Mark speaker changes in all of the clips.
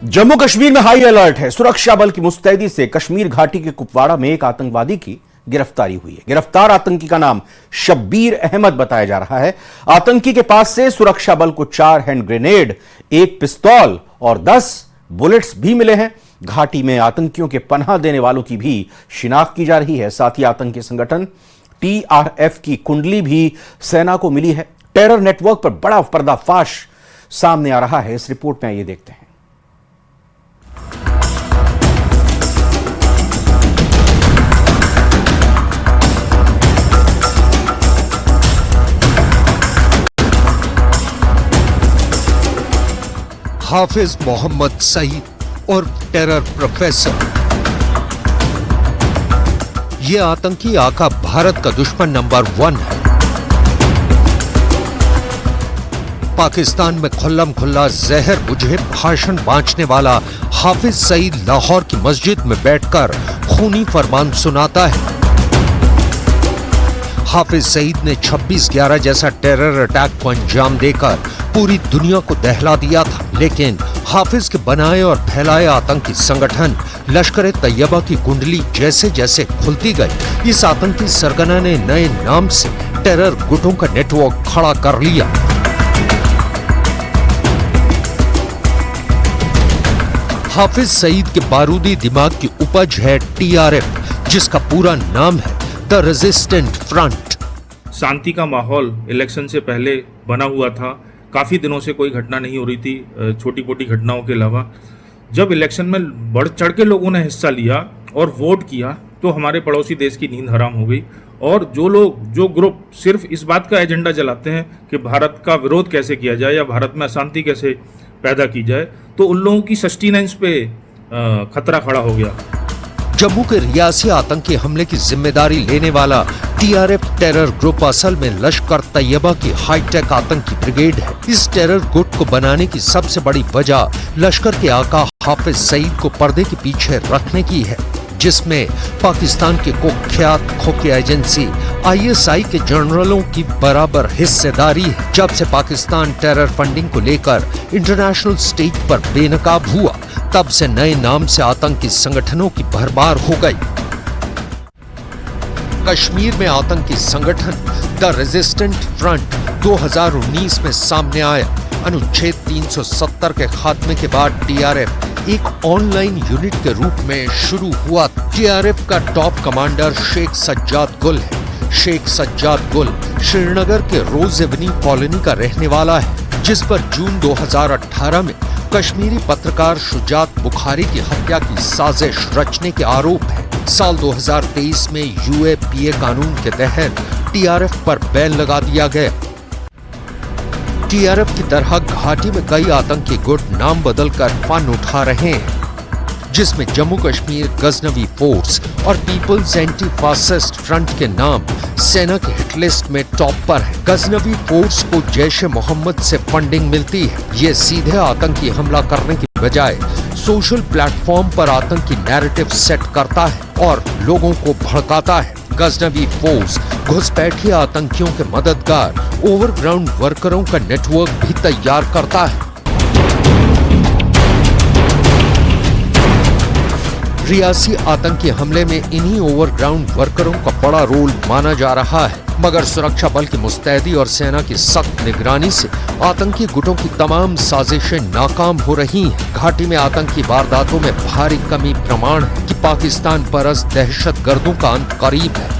Speaker 1: जम्मू कश्मीर में high alert है। सुरक्षा बल की मुस्तैदी से कश्मीर घाटी के कुपवाड़ा में एक आतंकवादी की गिरफ्तारी हुई है। गिरफ्तार आतंकी का नाम शब्बीर अहमद बताया जा रहा है। आतंकी के पास से सुरक्षा बल को 4 हैंड ग्रेनेड, 1 पिस्तौल और 10 बुलेट्स भी मिले हैं। घाटी में आतंकियों के पनाह देने वालों की भी शिनाख्त की जा रही है। साथ ही आतंकी संगठन TRF की कुंडली भी सेना को मिली है। टेरर नेटवर्क पर बड़ा पर्दाफाश सामने आ रहा है। इस रिपोर्ट में आइए देखते हैं।
Speaker 2: हाफिज मोहम्मद सईद और टेरर प्रोफेसर। ये आतंकी आका भारत का दुश्मन नंबर 1 है। पाकिस्तान में खुल्लम खुल्ला जहर बुझे भाषण बांटने वाला हाफिज सईद लाहौर की मस्जिद में बैठकर खूनी फरमान सुनाता है। हाफिज सईद ने 26/11 जैसा टेरर अटैक को अंजाम देकर पूरी दुनिया को दहला दिया था, लेकिन हाफिज के बनाए और फैलाए आतंकी संगठन लश्कर तैयबा की कुंडली जैसे जैसे खुलती गई, इस आतंकी सरगना ने नए नाम से टेरर गुटों का नेटवर्क खड़ा कर लिया। हाफिज सईद के बारूदी दिमाग की उपज है TRF, जिसका पूरा नाम है द रेजिस्टेंट फ्रंट।
Speaker 3: शांति का माहौल इलेक्शन से पहले बना हुआ था। काफ़ी दिनों से कोई घटना नहीं हो रही थी, छोटी मोटी घटनाओं के अलावा। जब इलेक्शन में बढ़ चढ़ के लोगों ने हिस्सा लिया और वोट किया तो हमारे पड़ोसी देश की नींद हराम हो गई। और जो ग्रुप सिर्फ इस बात का एजेंडा चलाते हैं कि भारत का विरोध कैसे किया जाए या भारत में अशांति कैसे पैदा की जाए, तो उन लोगों की सस्टेनेंस पे खतरा खड़ा हो गया।
Speaker 2: जम्मू के रियासी आतंकी हमले की जिम्मेदारी लेने वाला TRF टेरर ग्रुप असल में लश्कर तैयबा की हाईटेक आतंकी ब्रिगेड है। इस टेरर गुट को बनाने की सबसे बड़ी वजह लश्कर के आका हाफिज सईद को पर्दे के पीछे रखने की है, जिसमें पाकिस्तान की कुख्यात खुफिया एजेंसी ISI के जनरलों की बराबर हिस्सेदारी है। जब से पाकिस्तान टेरर फंडिंग को लेकर इंटरनेशनल स्टेज पर बेनकाब हुआ, तब से नए नाम से आतंकी संगठनों की भरमार हो गई। कश्मीर में आतंकी संगठन द रेजिस्टेंट फ्रंट 2019 में सामने आया। अनुच्छेद 370 के खात्मे के बाद TRF एक ऑनलाइन यूनिट के रूप में शुरू हुआ। TRF का टॉप कमांडर शेख सज्जाद गुल है। शेख सज्जाद गुल श्रीनगर के रोज एवेन्यू कॉलोनी का रहने वाला है, जिस पर जून 2018 में कश्मीरी पत्रकार शुजात बुखारी की हत्या की साजिश रचने के आरोप है। साल 2023 में UAPA कानून के तहत TRF पर बैन लगा दिया गया। TRF की तरह घाटी में कई आतंकी गुट नाम बदलकर फन उठा रहे हैं, जिसमें जम्मू कश्मीर गजनवी फोर्स और पीपल्स एंटी फासिस्ट फ्रंट के नाम सेना के हिटलिस्ट में टॉप पर है। गजनवी फोर्स को जैश-ए-मोहम्मद से फंडिंग मिलती है। ये सीधे आतंकी हमला करने की बजाय सोशल प्लेटफॉर्म पर आतंकी नैरेटिव सेट करता है और लोगों को भड़काता है। गजनवी फोर्स घुसपैठिए आतंकियों के मददगार ओवरग्राउंड वर्करों का नेटवर्क भी तैयार करता है। रियासी आतंकी हमले में इन्हीं ओवरग्राउंड वर्करों का बड़ा रोल माना जा रहा है, मगर सुरक्षा बल की मुस्तैदी और सेना की सख्त निगरानी से आतंकी गुटों की तमाम साजिशें नाकाम हो रही हैं। घाटी में आतंकी वारदातों में भारी कमी प्रमाण है कि पाकिस्तान परस्त दहशतगर्दों का अंत करीब है।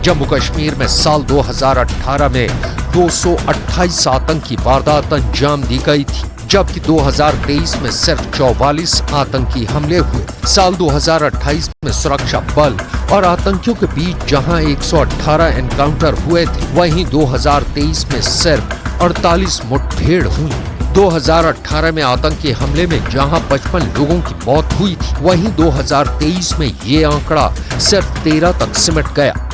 Speaker 2: जम्मू कश्मीर में साल 2018 में 228 आतंकी वारदात अंजाम दी गई थी, जबकि 2023 में सिर्फ 44 आतंकी हमले हुए। साल 2028 में सुरक्षा बल और आतंकियों के बीच जहां 118 एनकाउंटर हुए थे, वहीं 2023 में सिर्फ 48 मुठभेड़ हुई। 2018 में आतंकी हमले में जहां 55 लोगों की मौत हुई थी, वहीं 2023 में ये आंकड़ा सिर्फ 13 तक सिमट गया।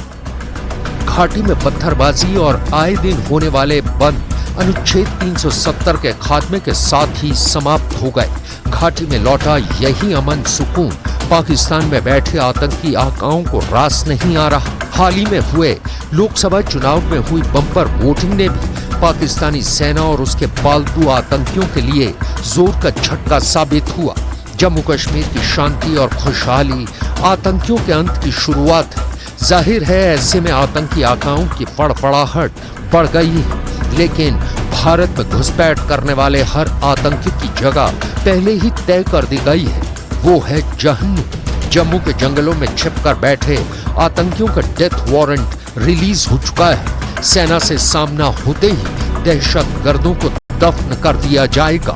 Speaker 2: घाटी में पत्थरबाजी और आए दिन होने वाले बंद अनुच्छेद 370 के खात्मे के साथ ही समाप्त हो गए। घाटी में लौटा यही अमन सुकून पाकिस्तान में बैठे आतंकी आकाओं को रास नहीं आ रहा। हाल ही में हुए लोकसभा चुनाव में हुई बम्पर वोटिंग ने भी पाकिस्तानी सेना और उसके पालतू आतंकियों के लिए जोर का झटका साबित हुआ। जम्मू कश्मीर की शांति और खुशहाली आतंकियों के अंत की शुरुआत है। जाहिर है ऐसे में आतंकी आकाओं की फड़फड़ाहट बढ़ गई है, लेकिन भारत में घुसपैठ करने वाले हर आतंकी की जगह पहले ही तय कर दी गई है, वो है जहन्नुम। जम्मू के जंगलों में छिपकर बैठे आतंकियों का डेथ वारंट रिलीज हो चुका है। सेना से सामना होते ही दहशतगर्दों को दफन कर दिया जाएगा।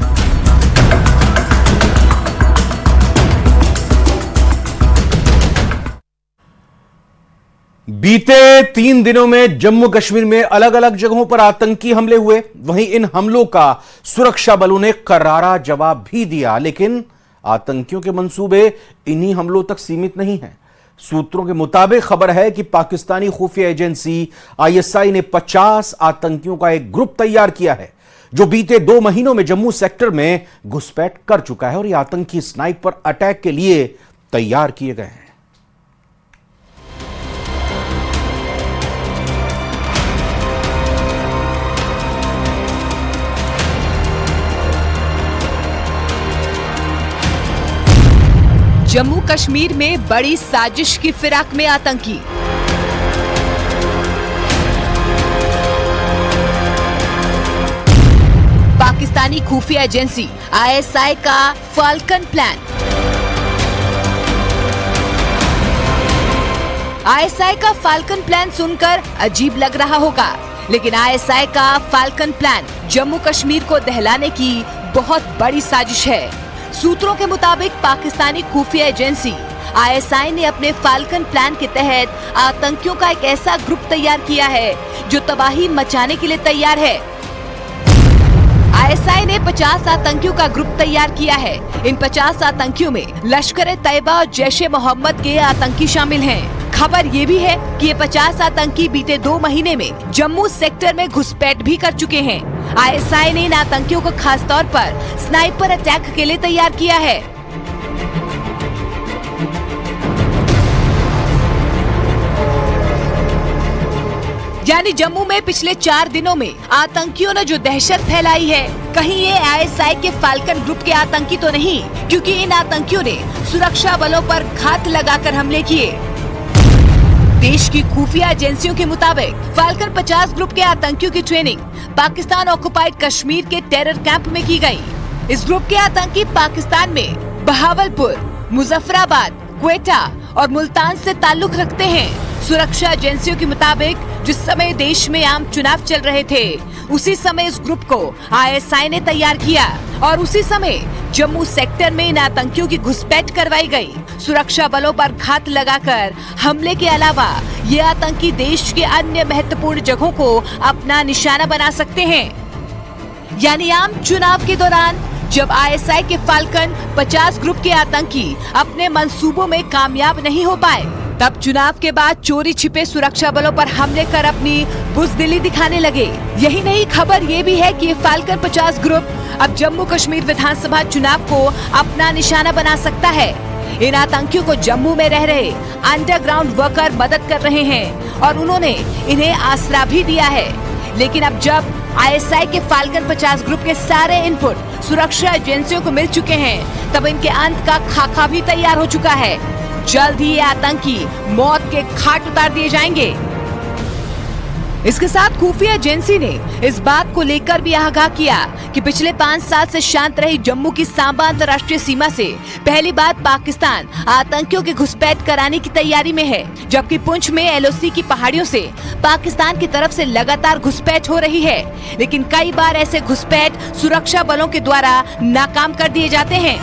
Speaker 1: बीते 3 दिनों में जम्मू कश्मीर में अलग अलग जगहों पर आतंकी हमले हुए। वहीं इन हमलों का सुरक्षा बलों ने करारा जवाब भी दिया, लेकिन आतंकियों के मंसूबे इन्हीं हमलों तक सीमित नहीं हैं। सूत्रों के मुताबिक खबर है कि पाकिस्तानी खुफिया एजेंसी ISI ने 50 आतंकियों का एक ग्रुप तैयार किया है, जो बीते 2 महीनों में जम्मू सेक्टर में घुसपैठ कर चुका है और ये आतंकी स्नाइपर अटैक के लिए तैयार किए गए हैं।
Speaker 4: जम्मू कश्मीर में बड़ी साजिश की फिराक में आतंकी। पाकिस्तानी खुफिया एजेंसी ISI का फाल्कन प्लान। ISI का फाल्कन प्लान सुनकर अजीब लग रहा होगा, लेकिन ISI का फाल्कन प्लान जम्मू कश्मीर को दहलाने की बहुत बड़ी साजिश है। सूत्रों के मुताबिक पाकिस्तानी खुफिया एजेंसी ISI ने अपने फाल्कन प्लान के तहत आतंकियों का एक ऐसा ग्रुप तैयार किया है जो तबाही मचाने के लिए तैयार है। ISI ने 50 आतंकियों का ग्रुप तैयार किया है। इन 50 आतंकियों में लश्कर-ए-तैयबा और जैश-ए-मोहम्मद के आतंकी शामिल हैं। खबर ये भी है कि ये 50 आतंकी बीते 2 महीने में जम्मू सेक्टर में घुसपैठ भी कर चुके हैं। ISI ने इन आतंकियों को खास तौर पर स्नाइपर अटैक के लिए तैयार किया है। यानी जम्मू में पिछले 4 दिनों में आतंकियों ने जो दहशत फैलाई है, कहीं ये ISI के फाल्कन ग्रुप के आतंकी तो नहीं, क्योंकि इन आतंकियों ने सुरक्षा बलों पर घात लगाकर हमले किए। देश की खुफिया एजेंसियों के मुताबिक फाल्कन 50 ग्रुप के आतंकियों की ट्रेनिंग पाकिस्तान ऑक्युपाइड कश्मीर के टेरर कैंप में की गई। इस ग्रुप के आतंकी पाकिस्तान में बहावलपुर, मुजफ्फराबाद, क्वेटा और मुल्तान से ताल्लुक रखते हैं। सुरक्षा एजेंसियों के मुताबिक जिस समय देश में आम चुनाव चल रहे थे, उसी समय इस ग्रुप को ISI ने तैयार किया और उसी समय जम्मू सेक्टर में इन आतंकियों की घुसपैठ करवाई गई। सुरक्षा बलों पर घात लगाकर हमले के अलावा ये आतंकी देश के अन्य महत्वपूर्ण जगहों को अपना निशाना बना सकते हैं। यानी आम चुनाव के दौरान जब ISI के फाल्कन 50 ग्रुप के आतंकी अपने मंसूबों में कामयाब नहीं हो पाए, तब चुनाव के बाद चोरी छिपे सुरक्षा बलों पर हमले कर अपनी बुज़दिली दिखाने लगे। यही नहीं, खबर ये भी है कि ये फाल्कन 50 ग्रुप अब जम्मू कश्मीर विधानसभा चुनाव को अपना निशाना बना सकता है। इन आतंकियों को जम्मू में रह रहे अंडरग्राउंड वर्कर मदद कर रहे हैं और उन्होंने इन्हें आसरा भी दिया है। लेकिन अब जब ISI के फाल्कन 50 ग्रुप के सारे इनपुट सुरक्षा एजेंसियों को मिल चुके हैं, तब इनके अंत का खाका भी तैयार हो चुका है। जल्द ही ये आतंकी मौत के घाट उतार दिए जाएंगे। इसके साथ खुफिया एजेंसी ने इस बात को लेकर भी आगाह किया कि पिछले 5 साल से शांत रही जम्मू की सांबा अंतर्राष्ट्रीय सीमा से पहली बार पाकिस्तान आतंकियों की घुसपैठ कराने की तैयारी में है, जबकि पुंछ में LOC की पहाड़ियों से पाकिस्तान की तरफ से लगातार घुसपैठ हो रही है। लेकिन कई बार ऐसे घुसपैठ सुरक्षा बलों के द्वारा नाकाम कर दिए जाते हैं।